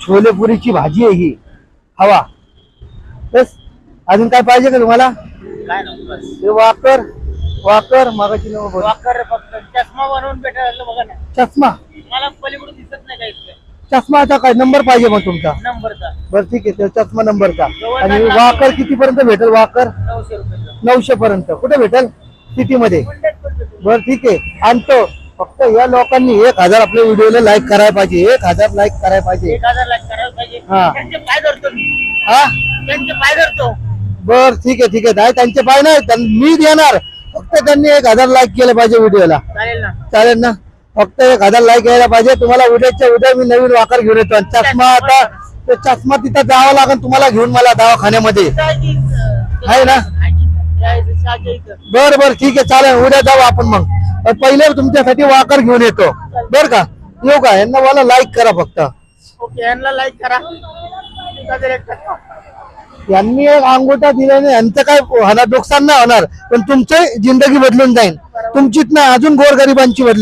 छोलेपुरीची भाजी आहे ही. हवा बस. अजून काय पाहिजे का तुम्हाला? काय नाही बस. हे वाकर वाकर मागाची नाव बोल. वाकर फक्त चष्मा बनवून भेटायला बघा ना. चष्मा मला पलीकडून दिसत नाही काही चष्माचा काय नंबर पाहिजे मग तुमचा? नंबरचा बरं ठीक आहे, तो चष्मा नंबरचा. जवळ आणि जाणार. वाकर किती पर्यंत भेटेल? वाकर 900 रुपये. 900 पर्यंत. कुठे भेटेल? सिटी मध्ये. बरं ठीक आहे, आणतो. फक्त या लोकांनी 1000 आपल्या व्हिडिओला लाईक करायला पाहिजे. 1000 लाईक करायला पाहिजे. 1000 लाख करायला पाहिजे. हा. त्यांचे पाय धरतो मी. हा त्यांचे पाय धरतो. बर ठीक आहे ठीक आहे. नाही त्यांचे पाय नाही, मी देणार. फक्त त्यांनी 1000 लाईक केलं पाहिजे व्हिडिओला. चालेल ना. चालेल ना? फक्त 1000 लाईक यायला पाहिजे. तुम्हाला उद्याच्या उद्या मी नवीन वाकर घेऊन येतो. आणि चष्मा आता तो चष्मा तिथं जावं लागेल तुम्हाला घेऊन मला दवाखान्यामध्ये. आहे ना? बर बर ठीक आहे चालेल. उद्या जाऊ आपण मग. पहिले तुमच्यासाठी वाकर घेऊन येतो बर का? येऊ का? यांना मला लाईक करा फक्त. ओके, यांना लाईक करा. यांनी एक अंगोठा दिल्याने यांचं काय होणार? नुकसान नाही होणार, पण तुमची जिंदगी बदलून जाईल. तुमचीच नाही, अजून गोरगरिबांची बदलून.